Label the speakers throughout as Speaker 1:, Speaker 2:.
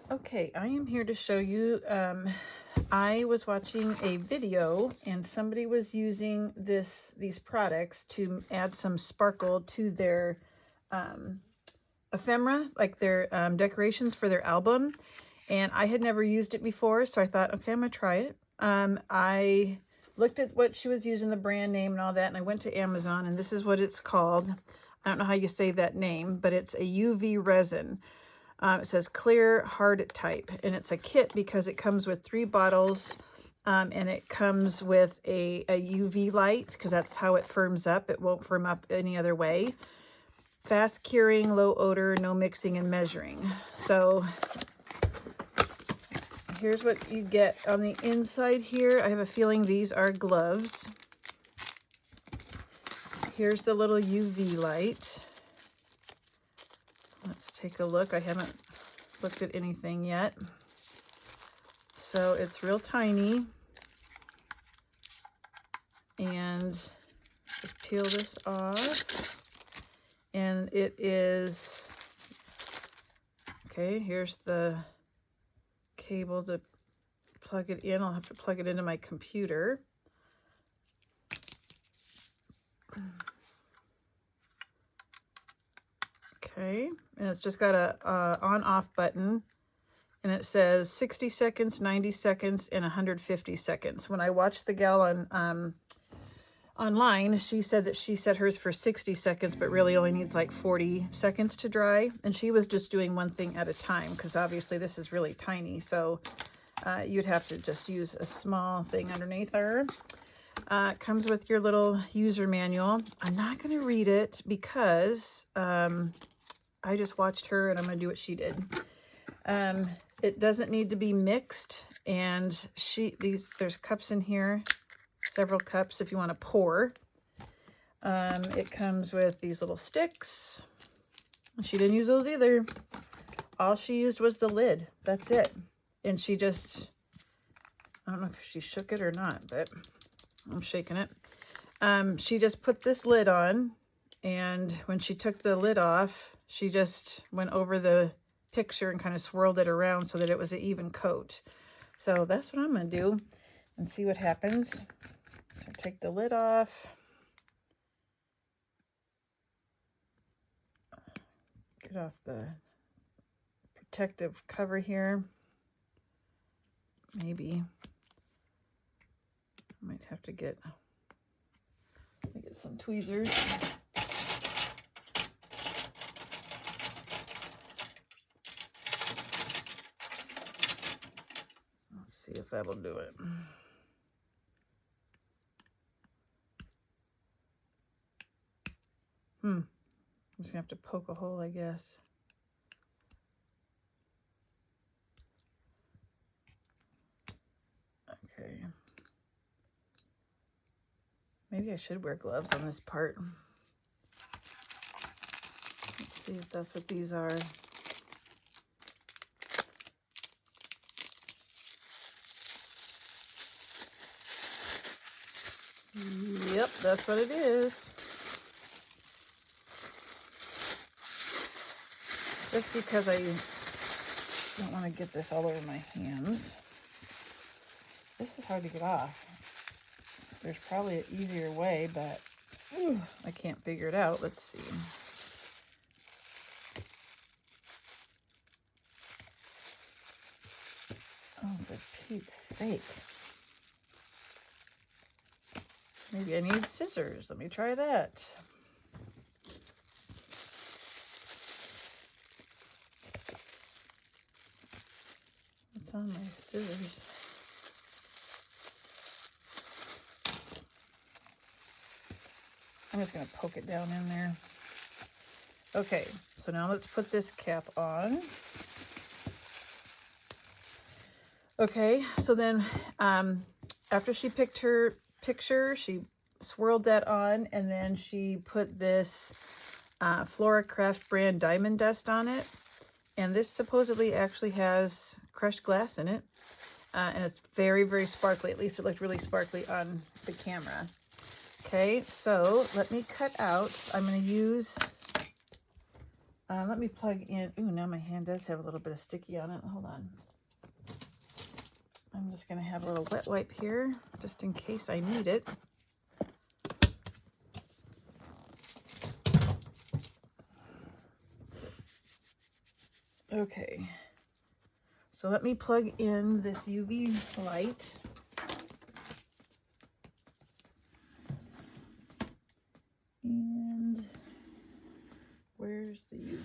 Speaker 1: Okay, I am here to show you, I was watching a video and somebody was using these products to add some sparkle to their ephemera, like their decorations for their album. And I had never used it before, so I thought, okay, I'm gonna try it. I looked at what she was using, the brand name and all that, and I went to Amazon, and this is what it's called. I don't know how you say that name, but it's a UV resin. It says clear hard type, and it's a kit because it comes with 3 bottles, and it comes with a UV light because that's how it firms up. It won't firm up any other way. Fast curing, low odor, no mixing and measuring. So here's what you get on the inside here. I have a feeling these are gloves. Here's the little UV light. Let's take a look. I haven't looked at anything yet. So it's real tiny. And just peel this off. And it is, okay, here's the cable to plug it in. I'll have to plug it into my computer. Okay, and it's just got a on-off button, and it says 60 seconds, 90 seconds, and 150 seconds. When I watched the gal on online, she said that she set hers for 60 seconds, but really only needs like 40 seconds to dry. And she was just doing one thing at a time because obviously this is really tiny. So you'd have to just use a small thing underneath her. It comes with your little user manual. I'm not going to read it because I just watched her and I'm going to do what she did. It doesn't need to be mixed, and there's cups in here, several cups if you want to pour. It comes with these little sticks. She didn't use those either. All she used was the lid. That's it. And she just, I don't know if she shook it or not, but I'm shaking it. She just put this lid on, and when she took the lid off, she just went over the picture and kind of swirled it around so that it was an even coat. So that's what I'm going to do and see what happens. So take the lid off. Get off the protective cover here. Maybe I might have to get some tweezers. Let's see if that'll do it. I'm just gonna have to poke a hole, I guess. Okay. Maybe I should wear gloves on this part. Let's see if that's what these are. Yep, that's what it is. Just because I don't want to get this all over my hands. This is hard to get off. There's probably an easier way, but I can't figure it out. Let's see. Oh, for Pete's sake. Maybe I need scissors. Let me try that. What's on my scissors? I'm just going to poke it down in there. Okay, so now let's put this cap on. Okay, so then after she picked her picture, she swirled that on, and then she put this FloraCraft brand diamond dust on it. And this supposedly actually has crushed glass in it. And it's very, very sparkly. At least it looked really sparkly on the camera. Okay, so let me cut out. I'm going to use Let me plug in. Ooh, now my hand does have a little bit of sticky on it. Hold on. I'm just going to have a little wet wipe here, just in case I need it. Okay. So let me plug in this UV light. And where's the UV?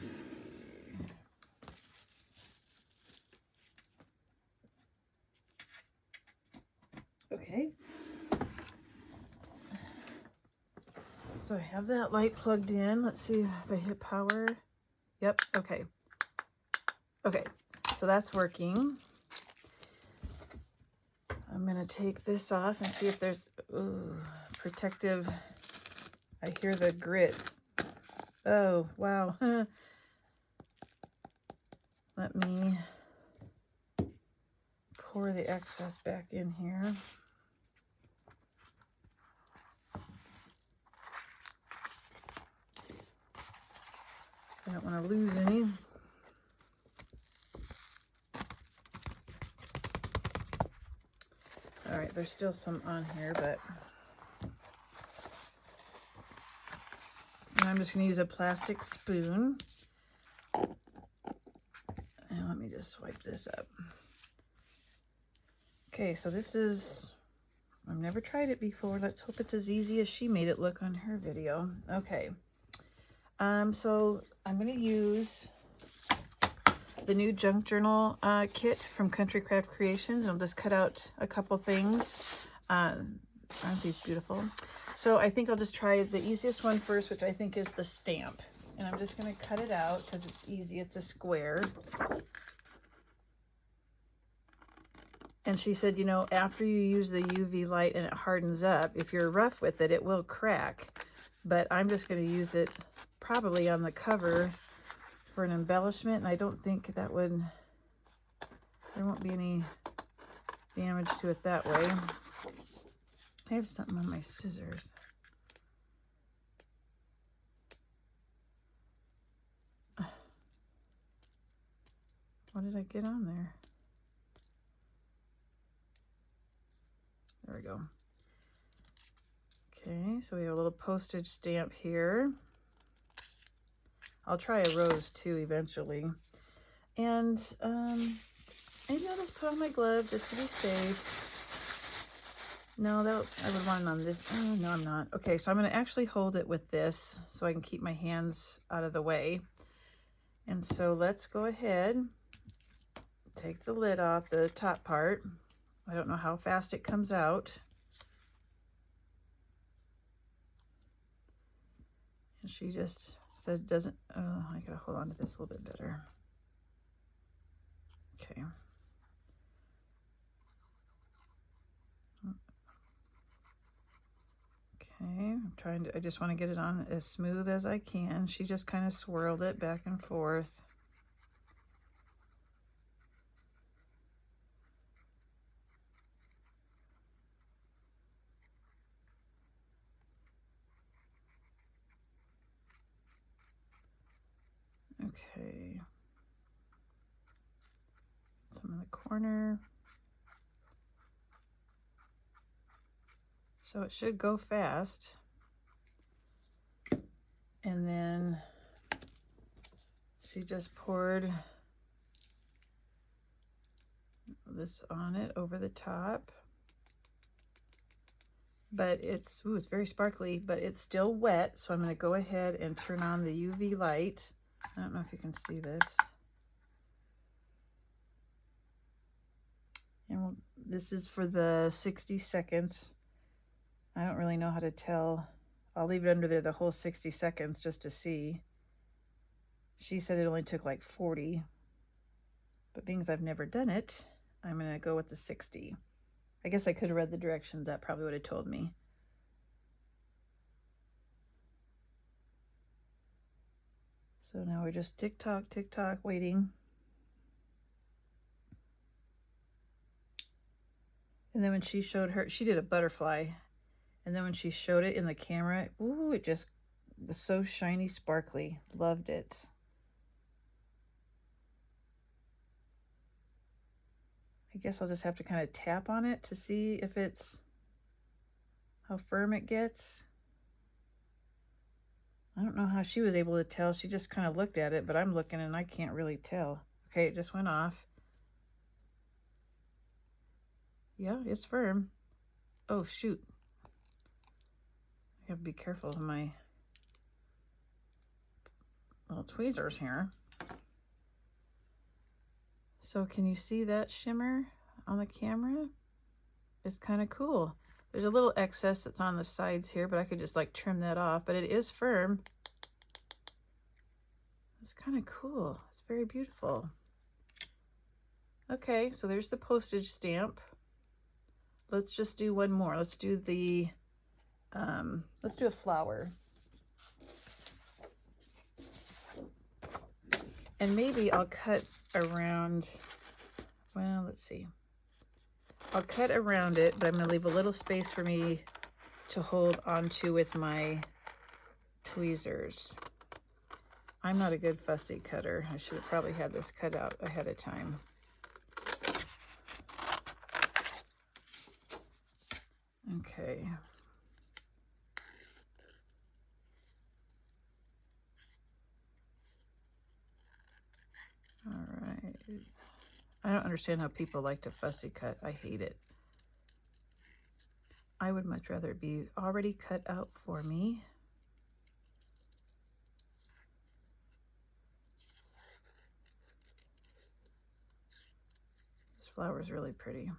Speaker 1: Okay. So I have that light plugged in. Let's see if I hit power. Yep, okay. Okay, so that's working. I'm gonna take this off and see if there's protective. I hear the grit. Oh, wow. Let me pour the excess back in here. I don't want to lose any. All right, there's still some on here, but and I'm just going to use a plastic spoon. And let me just wipe this up. Okay, so this is, I've never tried it before. Let's hope it's as easy as she made it look on her video. Okay. So I'm going to use the new junk journal kit from Country Craft Creations. I'll just cut out a couple things. Aren't these beautiful? So I think I'll just try the easiest one first, which I think is the stamp. And I'm just going to cut it out because it's easy. It's a square. And she said, you know, after you use the UV light and it hardens up, if you're rough with it, it will crack. But I'm just going to use it probably on the cover for an embellishment. And I don't think that would, there won't be any damage to it that way. I have something on my scissors. What did I get on there? There we go. Okay, so we have a little postage stamp here. I'll try a rose too eventually. And maybe I'll just put on my glove just to be safe. No, that I would want it on this. Oh, no, I'm not. Okay, so I'm going to actually hold it with this so I can keep my hands out of the way. And so let's go ahead, take the lid off, the top part. I don't know how fast it comes out. And she just said it doesn't, oh, I gotta hold on to this a little bit better. Okay. Okay, I just want to get it on as smooth as I can. She just kind of swirled it back and forth. Okay. Some in the corner. So it should go fast. And then she just poured this on it over the top. But it's very sparkly, but it's still wet. So I'm going to go ahead and turn on the UV light. I don't know if you can see this. And this is for the 60 seconds. I don't really know how to tell. I'll leave it under there the whole 60 seconds just to see. She said it only took like 40. But being as I've never done it, I'm going to go with the 60. I guess I could have read the directions. That probably would have told me. So now we're just tick-tock, waiting. And then when she showed her, she did a butterfly. And then when she showed it in the camera, ooh, it just was so shiny, sparkly. Loved it. guess I'll just have to kind of tap on it to see if it's, how firm it gets. I don't know how she was able to tell. She just kind of looked at it, but I'm looking and I can't really tell. Okay, it just went off. Yeah, it's firm. Oh, shoot. I have to be careful of my little tweezers here. So can you see that shimmer on the camera? It's kind of cool. There's a little excess that's on the sides here, but I could just like trim that off, but it is firm. It's kind of cool. It's very beautiful. Okay, so there's the postage stamp. Let's just do one more. Let's do the, let's do a flower. And maybe I'll cut around, well, let's see. I'll cut around it, but I'm going to leave a little space for me to hold onto with my tweezers. I'm not a good fussy cutter. I should have probably had this cut out ahead of time. Okay. All right. I don't understand how people like to fussy cut. I hate it. I would much rather it be already cut out for me. This flower is really pretty.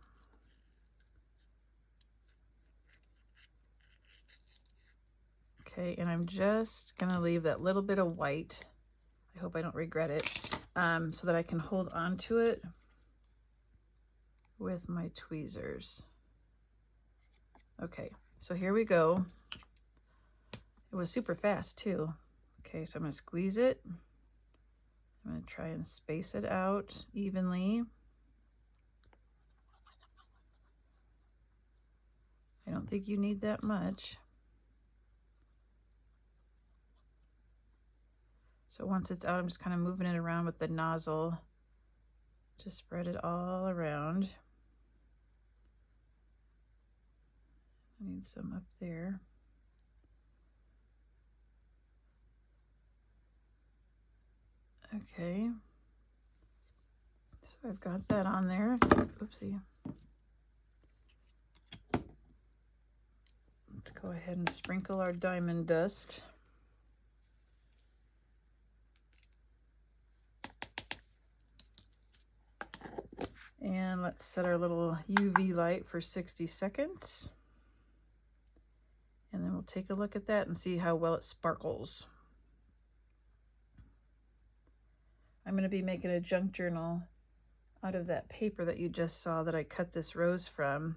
Speaker 1: Okay, and I'm just gonna leave that little bit of white. I hope I don't regret it, so that I can hold on to it with my tweezers. Okay, so here we go. It was super fast too. Okay, so I'm gonna squeeze it. I'm gonna try and space it out evenly. I don't think you need that much. So once it's out, I'm just kind of moving it around with the nozzle to spread it all around. I need some up there. Okay. So I've got that on there. Oopsie. Let's go ahead and sprinkle our diamond dust. And let's set our little UV light for 60 seconds. And then we'll take a look at that and see how well it sparkles. I'm going to be making a junk journal out of that paper that you just saw that I cut this rose from.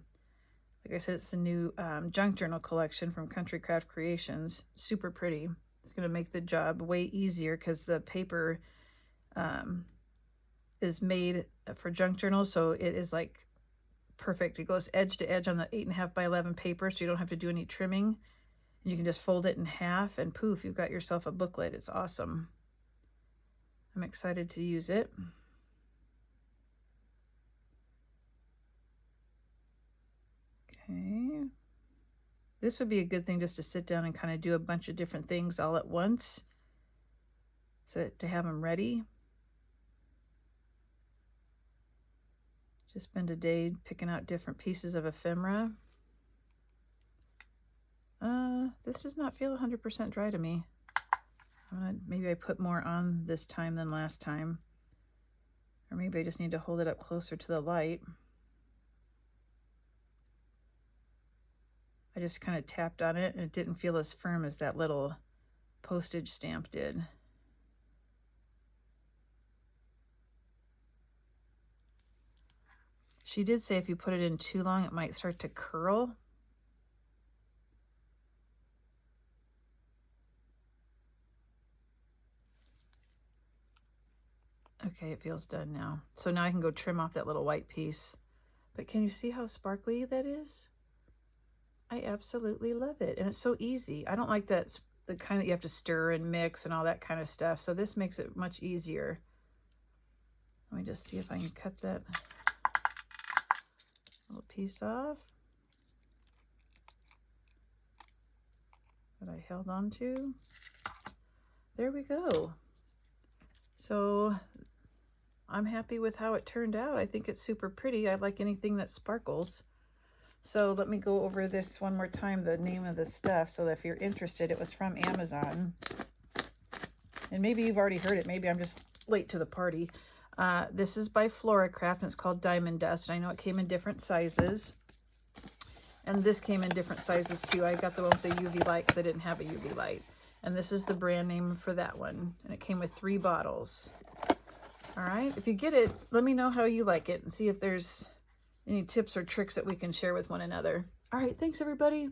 Speaker 1: Like I said, it's the new junk journal collection from Craft Creations. Super pretty. It's going to make the job way easier because the paper is made for junk journals, so it is like perfect. It goes edge to edge on the 8.5 by 11 paper, so you don't have to do any trimming. And you can just fold it in half and poof, you've got yourself a booklet. It's awesome. I'm excited to use it. Okay. This would be a good thing just to sit down and kind of do a bunch of different things all at once. So to have them ready. Just spend a day picking out different pieces of ephemera. This does not feel 100% dry to me. Maybe I put more on this time than last time. Or maybe I just need to hold it up closer to the light. I just kind of tapped on it and it didn't feel as firm as that little postage stamp did. She did say if you put it in too long, it might start to curl. Okay, it feels done now. So now I can go trim off that little white piece. But can you see how sparkly that is? I absolutely love it. And it's so easy. I don't like that, the kind that you have to stir and mix and all that kind of stuff. So this makes it much easier. Let me just see if I can cut that. piece off that I held on to. There we go. So I'm happy with how it turned out. I think it's super pretty. I like anything that sparkles. So let me go over this one more time, the name of the stuff, so that if you're interested, it was from Amazon. And maybe you've already heard it. Maybe I'm just late to the party. This is by FloraCraft, and it's called Diamond Dust. I know it came in different sizes. And this came in different sizes too. I got the one with the UV light because I didn't have a UV light. And this is the brand name for that one. And it came with 3 bottles. All right, if you get it, let me know how you like it and see if there's any tips or tricks that we can share with one another. All right, thanks everybody.